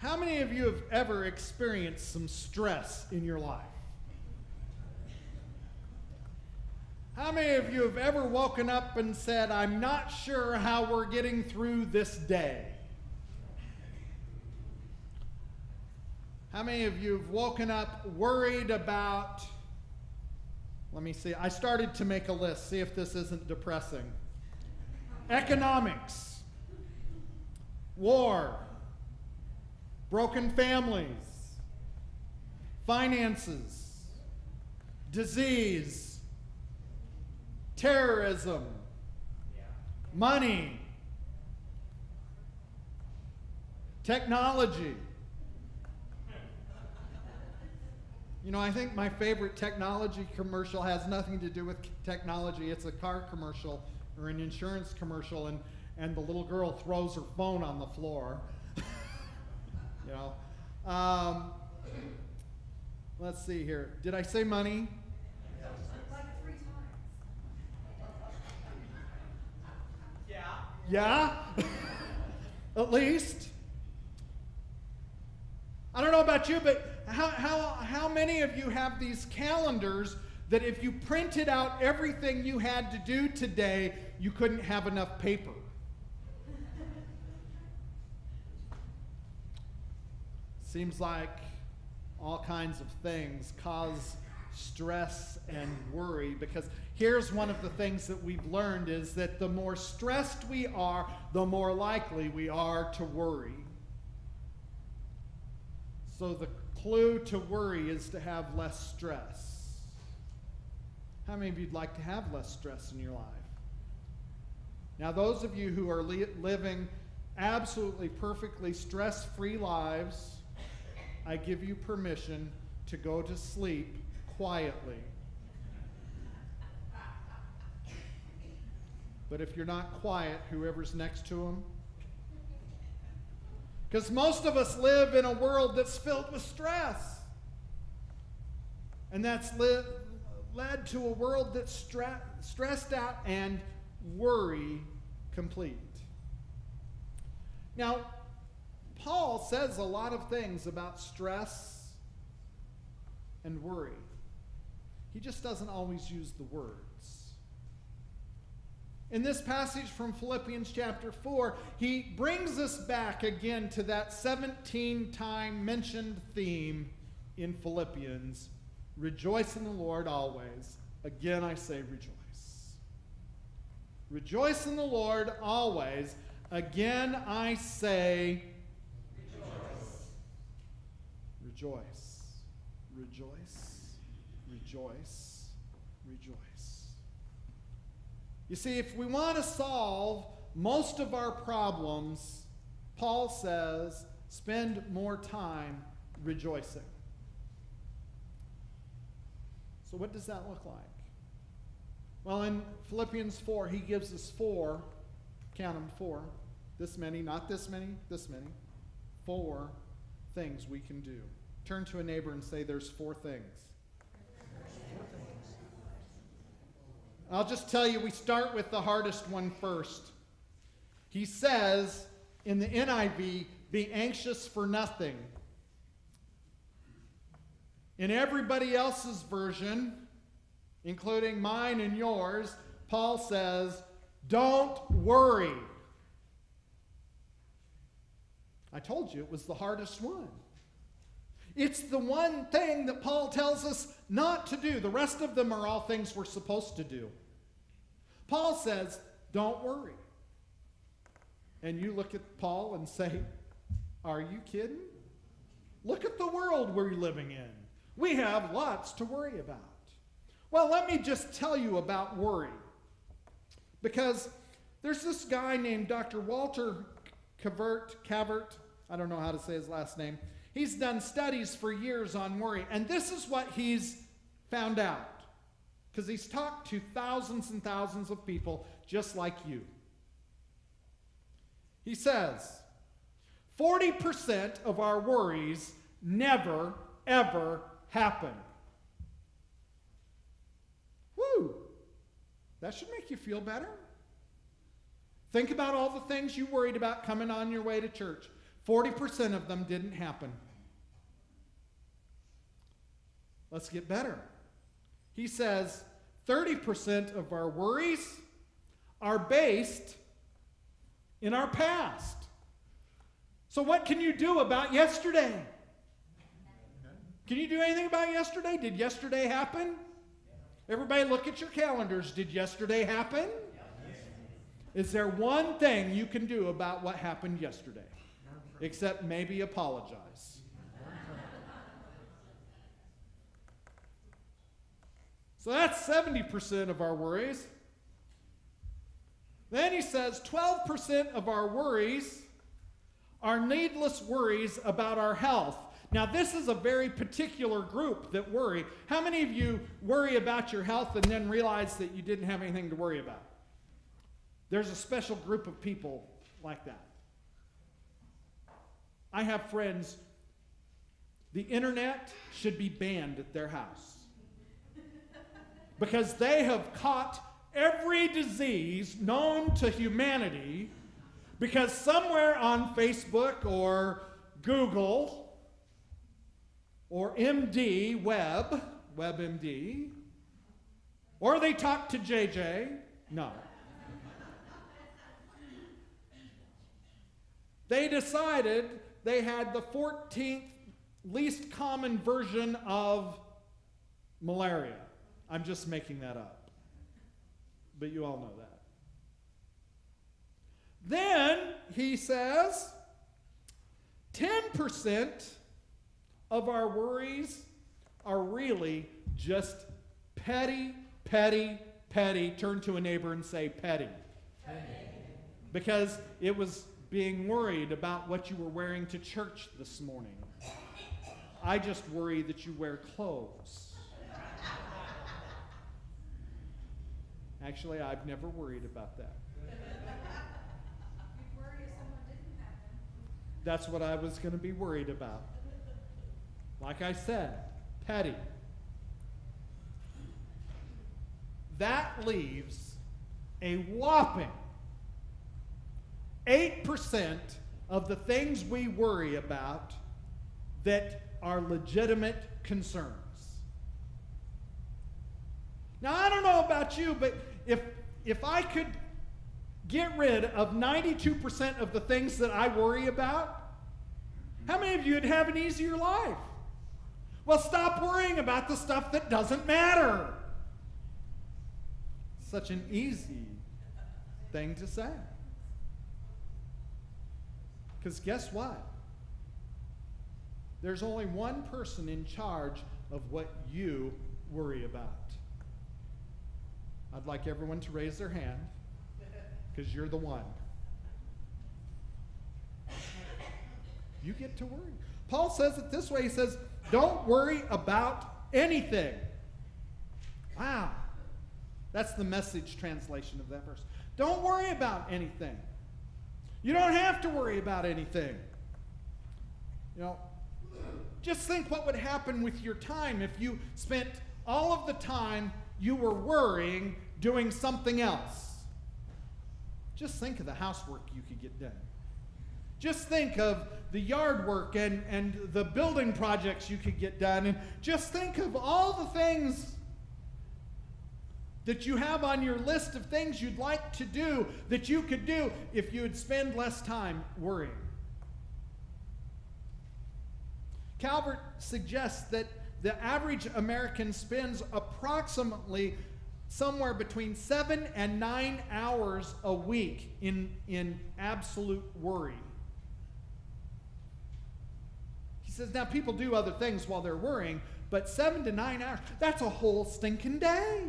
How many of you have ever experienced some stress in your life? How many of you have ever woken up and said, I'm not sure how we're getting through this day? How many of you have woken up worried about, let me see, I started to make a list, see if this isn't depressing. Economics, war, broken families, finances, disease, terrorism, money, technology. You know, I think my favorite technology commercial has nothing to do with technology. It's a car commercial or an insurance commercial, and the little girl throws her phone on the floor. You know, let's see here. Did I say money? Like 3 times. Yeah? At least. I don't know about you, but how many of you have these calendars that if you printed out everything you had to do today, you couldn't have enough paper? Seems like all kinds of things cause stress and worry, because here's one of the things that we've learned is that the more stressed we are, the more likely we are to worry. So the clue to worry is to have less stress. How many of you'd like to have less stress in your life? Now, those of you who are living absolutely perfectly stress-free lives, I give you permission to go to sleep quietly. But if you're not quiet, whoever's next to them. Because most of us live in a world that's filled with stress. And that's led to a world that's stressed out and worry complete. Now, Paul says a lot of things about stress and worry. He just doesn't always use the words. In this passage from Philippians chapter 4, he brings us back again to that 17-time mentioned theme in Philippians. Rejoice in the Lord always. Again, I say rejoice. Rejoice in the Lord always. Again, I say rejoice. Rejoice, rejoice, rejoice. You see, if we want to solve most of our problems, Paul says, spend more time rejoicing. So what does that look like? Well, in Philippians 4, he gives us 4, count them 4, this many, not this many, this many, 4 things we can do. Turn to a neighbor and say, there's 4 things. I'll just tell you, we start with the hardest one first. He says in the NIV, be anxious for nothing. In everybody else's version, including mine and yours, Paul says, don't worry. I told you it was the hardest one. It's the one thing that Paul tells us not to do. The rest of them are all things we're supposed to do. Paul says, don't worry. And you look at Paul and say, are you kidding? Look at the world we're living in. We have lots to worry about. Well, let me just tell you about worry. Because there's this guy named Dr. Walter Cavert. I don't know how to say his last name. He's done studies for years on worry. And this is what he's found out. Because he's talked to thousands and thousands of people just like you. He says, 40% of our worries never, ever happen. Woo! That should make you feel better. Think about all the things you worried about coming on your way to church. 40% of them didn't happen. Let's get better. He says 30% of our worries are based in our past. So what can you do about yesterday? Can you do anything about yesterday? Did yesterday happen? Everybody look at your calendars. Did yesterday happen? Is there one thing you can do about what happened yesterday? Except maybe apologize. So that's 70% of our worries. Then he says 12% of our worries are needless worries about our health. Now, this is a very particular group that worry. How many of you worry about your health and then realize that you didn't have anything to worry about? There's a special group of people like that. I have friends, the internet should be banned at their house because they have caught every disease known to humanity because somewhere on Facebook or Google or MD, WebMD, or they talk to JJ. No. They decided they had the 14th least common version of malaria. I'm just making that up. But you all know that. Then he says 10% of our worries are really just petty. Turn to a neighbor and say petty. Because it was being worried about what you were wearing to church this morning. I just worry that you wear clothes. Actually, I've never worried about that. You'd worry if someone didn't happen. That's what I was going to be worried about. Like I said, petty. That leaves a whopping 8% of the things we worry about that are legitimate concerns. Now, I don't know about you, but if I could get rid of 92% of the things that I worry about, how many of you would have an easier life? Well, stop worrying about the stuff that doesn't matter. Such an easy thing to say. Because guess what? There's only one person in charge of what you worry about. I'd like everyone to raise their hand, because you're the one. You get to worry. Paul says it this way. He says, don't worry about anything. Wow. That's the Message translation of that verse. Don't worry about anything. You don't have to worry about anything. You know, just think what would happen with your time if you spent all of the time you were worrying doing something else. Just think of the housework you could get done. Just think of the yard work and the building projects you could get done. And just think of all the things that you have on your list of things you'd like to do that you could do if you would spend less time worrying. Calvert suggests that the average American spends approximately somewhere between 7 and 9 hours a week in absolute worry. He says, now people do other things while they're worrying, but 7 to 9 hours, that's a whole stinking day.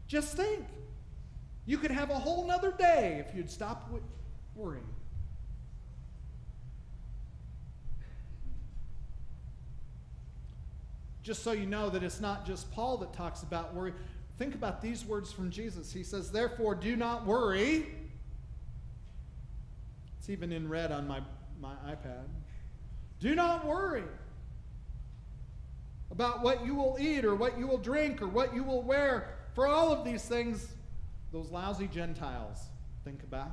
Just think. You could have a whole nother day if you'd stop worrying. Just so you know that it's not just Paul that talks about worry. Think about these words from Jesus. He says, therefore, do not worry. It's even in red on my iPad. Do not worry about what you will eat or what you will drink or what you will wear. For all of these things, those lousy Gentiles think about.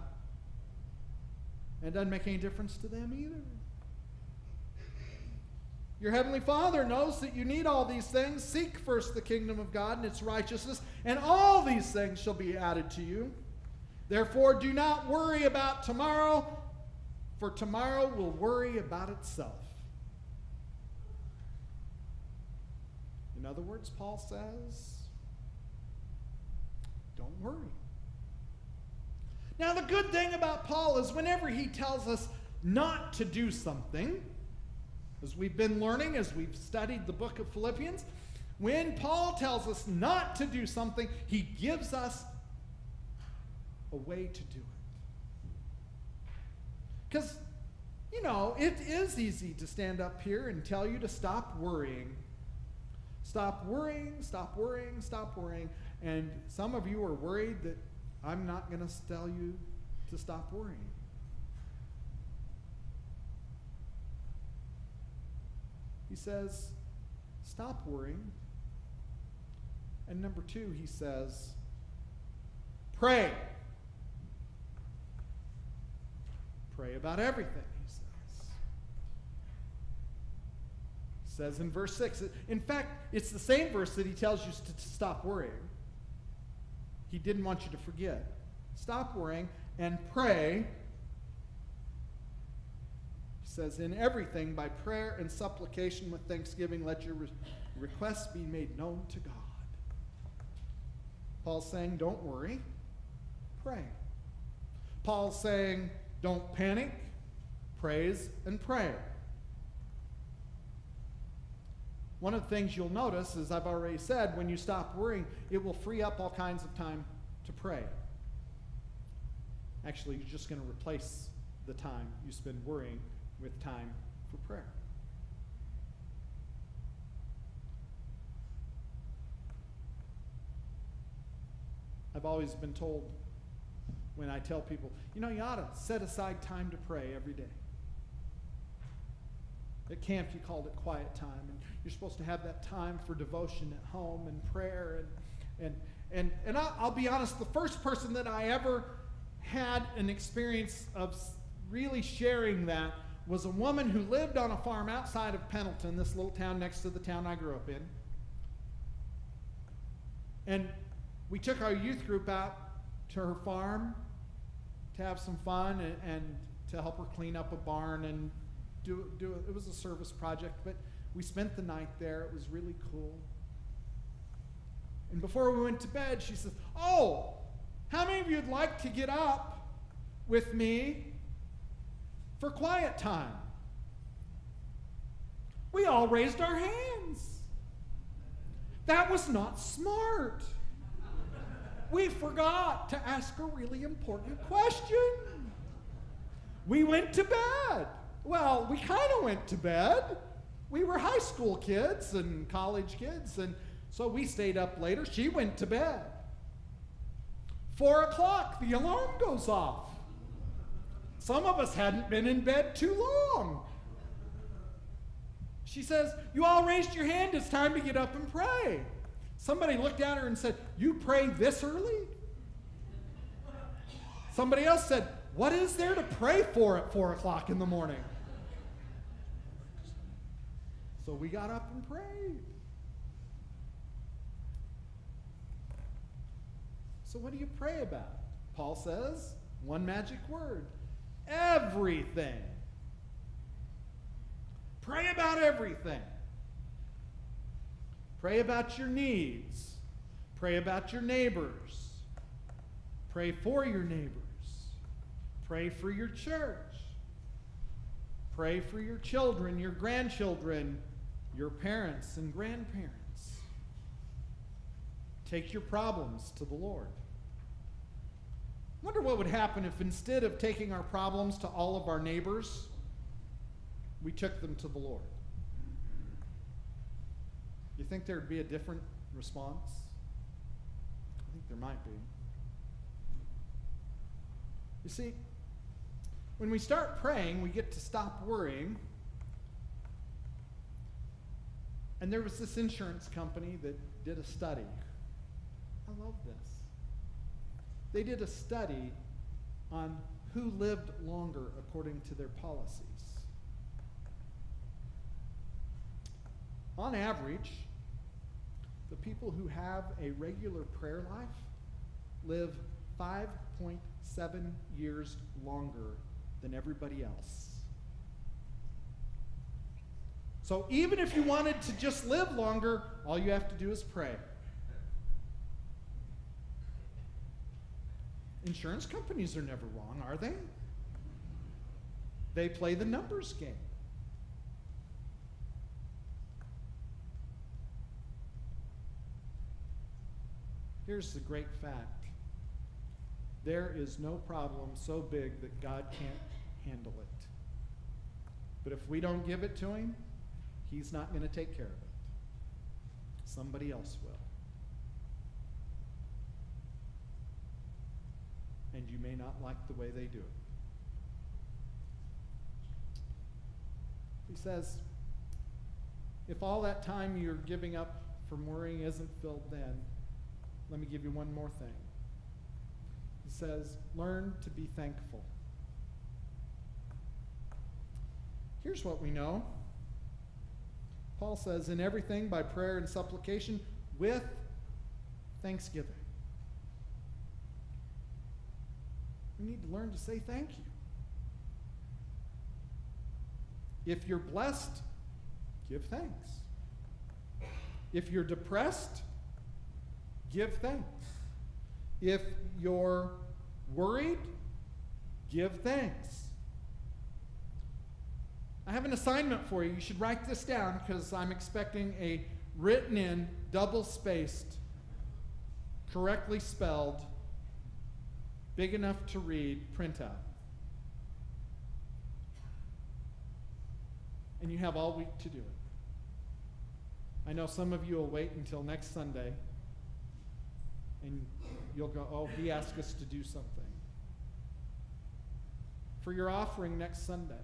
And it doesn't make any difference to them either. Your heavenly Father knows that you need all these things. Seek first the kingdom of God and its righteousness, and all these things shall be added to you. Therefore, do not worry about tomorrow, for tomorrow will worry about itself. In other words, Paul says, don't worry. Now, the good thing about Paul is whenever he tells us not to do something, as we've been learning, as we've studied the book of Philippians, when Paul tells us not to do something, he gives us a way to do it. Because, you know, it is easy to stand up here and tell you to stop worrying. Stop worrying, stop worrying, stop worrying. And some of you are worried that I'm not going to tell you to stop worrying. He says, stop worrying. And number two, he says, pray. Pray about everything, he says. He says in verse 6, in fact, it's the same verse that he tells you to stop worrying. He didn't want you to forget. Stop worrying and pray. He says, in everything, by prayer and supplication with thanksgiving, let your requests be made known to God. Paul's saying, don't worry, pray. Paul's saying, don't panic, praise and pray. One of the things you'll notice, as I've already said, when you stop worrying, it will free up all kinds of time to pray. Actually, you're just going to replace the time you spend worrying with time for prayer. I've always been told when I tell people, you know, you ought to set aside time to pray every day. At camp, you called it quiet time, and you're supposed to have that time for devotion at home and prayer. And I'll be honest, the first person that I ever had an experience of really sharing that was a woman who lived on a farm outside of Pendleton, this little town next to the town I grew up in. And we took our youth group out to her farm to have some fun and to help her clean up a barn and it was a service project, but we spent the night there. It was really cool. And before we went to bed, she says, oh, how many of you would like to get up with me for quiet time? We all raised our hands. That was not smart. We forgot to ask a really important question. We went to bed. Well, we kind of went to bed. We were high school kids and college kids, and so we stayed up later. She went to bed. 4 o'clock, the alarm goes off. Some of us hadn't been in bed too long. She says, you all raised your hand. It's time to get up and pray. Somebody looked at her and said, you pray this early? Somebody else said, what is there to pray for at 4 o'clock in the morning? So we got up and prayed. So what do you pray about? Paul says, one magic word, everything. Pray about everything. Pray about your needs. Pray about your neighbors. Pray for your neighbors. Pray for your church. Pray for your children, your grandchildren, your parents and grandparents. Take your problems to the Lord. I wonder what would happen if instead of taking our problems to all of our neighbors, we took them to the Lord. You think there'd be a different response? I think there might be. You see, when we start praying, we get to stop worrying. And there was this insurance company that did a study. I love this. They did a study on who lived longer according to their policies. On average, the people who have a regular prayer life live 5.7 years longer than everybody else. So even if you wanted to just live longer, all you have to do is pray. Insurance companies are never wrong, are they? They play the numbers game. Here's the great fact. There is no problem so big that God can't handle it. But if we don't give it to him, he's not going to take care of it. Somebody else will. And you may not like the way they do it. He says, if all that time you're giving up from worrying isn't filled then, let me give you one more thing. He says, learn to be thankful. Here's what we know. Paul says, in everything by prayer and supplication with thanksgiving. We need to learn to say thank you. If you're blessed, give thanks. If you're depressed, give thanks. If you're worried, give thanks. I have an assignment for you. You should write this down because I'm expecting a written in, double-spaced, correctly spelled, big enough to read printout. And you have all week to do it. I know some of you will wait until next Sunday and you'll go, oh, he asked us to do something. For your offering next Sunday,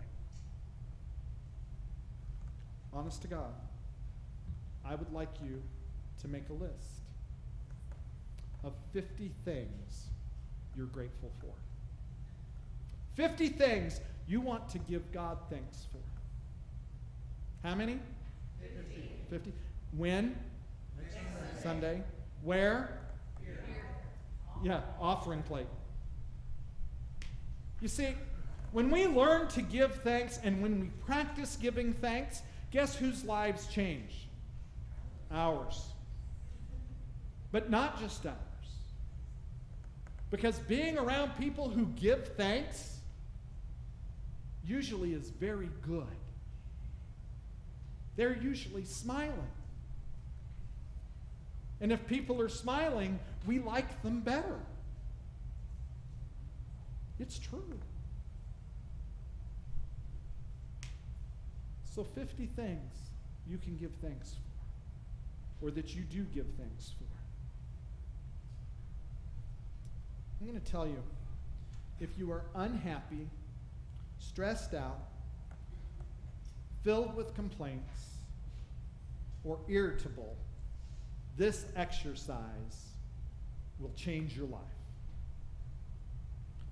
honest to God, I would like you to make a list of 50 things you're grateful for. 50 things you want to give God thanks for. How many? 50. When? Sunday. Where? Here. Yeah, offering plate. You see, when we learn to give thanks and when we practice giving thanks, guess whose lives change? Ours. But not just ours. Because being around people who give thanks usually is very good. They're usually smiling. And if people are smiling, we like them better. It's true. So 50 things you can give thanks for, or that you do give thanks for. I'm going to tell you, if you are unhappy, stressed out, filled with complaints, or irritable, this exercise will change your life.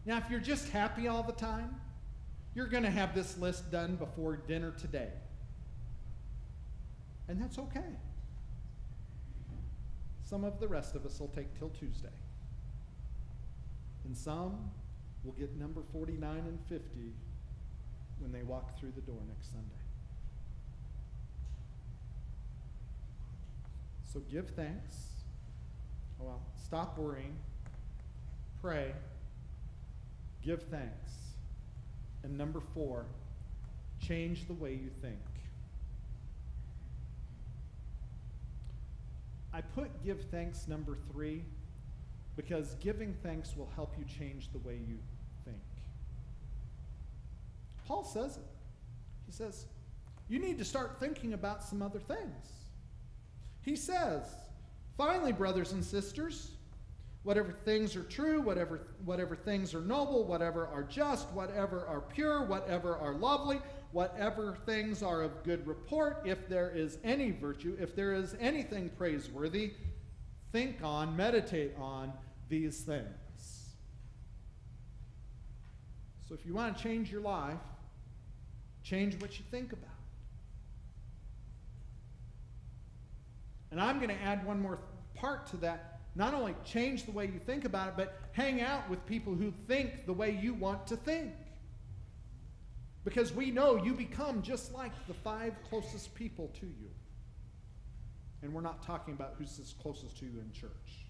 Now, if you're just happy all the time, you're going to have this list done before dinner today. And that's okay. Some of the rest of us will take till Tuesday. And some will get number 49 and 50 when they walk through the door next Sunday. So give thanks. Well, stop worrying. Pray. Give thanks. And number 4, change the way you think. I put give thanks number 3 because giving thanks will help you change the way you think. Paul says it. He says, you need to start thinking about some other things. He says, finally, brothers and sisters, whatever things are true, whatever things are noble, whatever are just, whatever are pure, whatever are lovely, whatever things are of good report, if there is any virtue, if there is anything praiseworthy, think on, meditate on these things. So if you want to change your life, change what you think about. And I'm going to add one more part to that. Not only change the way you think about it, but hang out with people who think the way you want to think. Because we know you become just like the 5 closest people to you. And we're not talking about who's closest to you in church.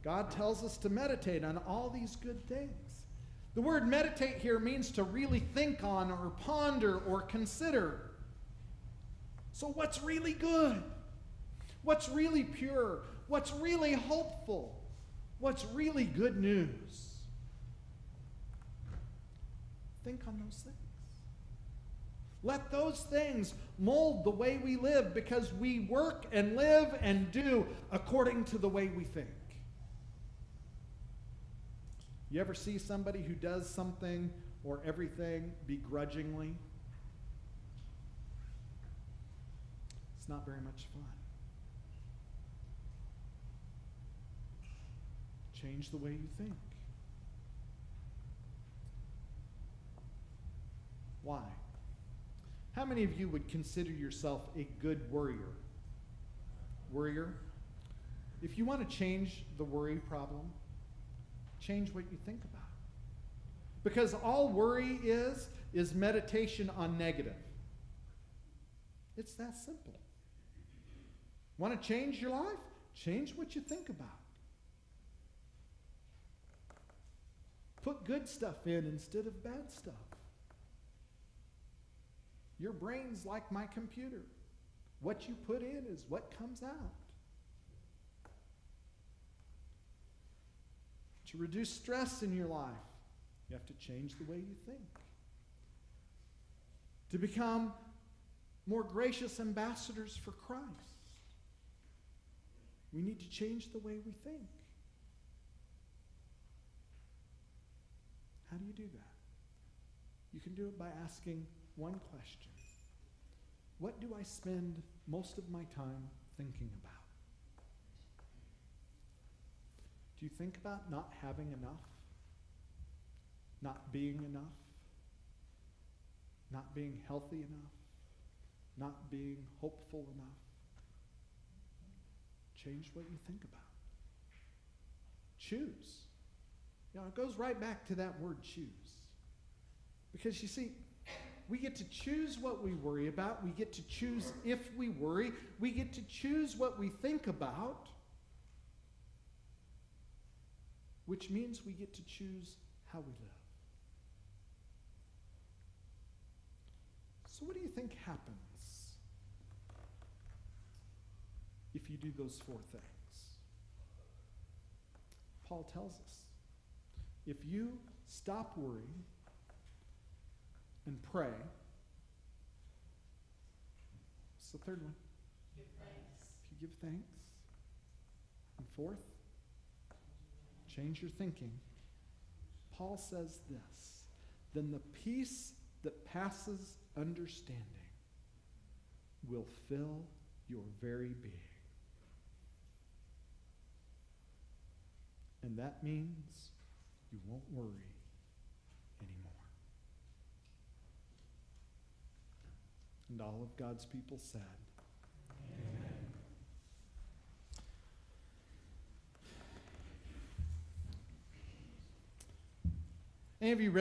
God tells us to meditate on all these good things. The word meditate here means to really think on or ponder or consider. So what's really good? What's really pure? What's really hopeful? What's really good news? Think on those things. Let those things mold the way we live, because we work and live and do according to the way we think. You ever see somebody who does something or everything begrudgingly? It's not very much fun. Change the way you think. Why? How many of you would consider yourself a good worrier? Worrier? If you want to change the worry problem, change what you think about. Because all worry is meditation on negative. It's that simple. Want to change your life? Change what you think about. Put good stuff in instead of bad stuff. Your brain's like my computer. What you put in is what comes out. To reduce stress in your life, you have to change the way you think. To become more gracious ambassadors for Christ, we need to change the way we think. How do you do that? You can do it by asking one question. What do I spend most of my time thinking about? Do you think about not having enough? Not being enough? Not being healthy enough? Not being hopeful enough? Change what you think about. Choose. You know, it goes right back to that word choose. Because you see, we get to choose what we worry about. We get to choose if we worry. We get to choose what we think about. Which means we get to choose how we live. So what do you think happens if you do those 4 things? Paul tells us, if you stop worrying and pray, what's the third one? Give thanks. If you give thanks. And 4th, change your thinking. Paul says this, then the peace that passes understanding will fill your very being. And that means you won't worry anymore. And all of God's people said, Amen. Any of you read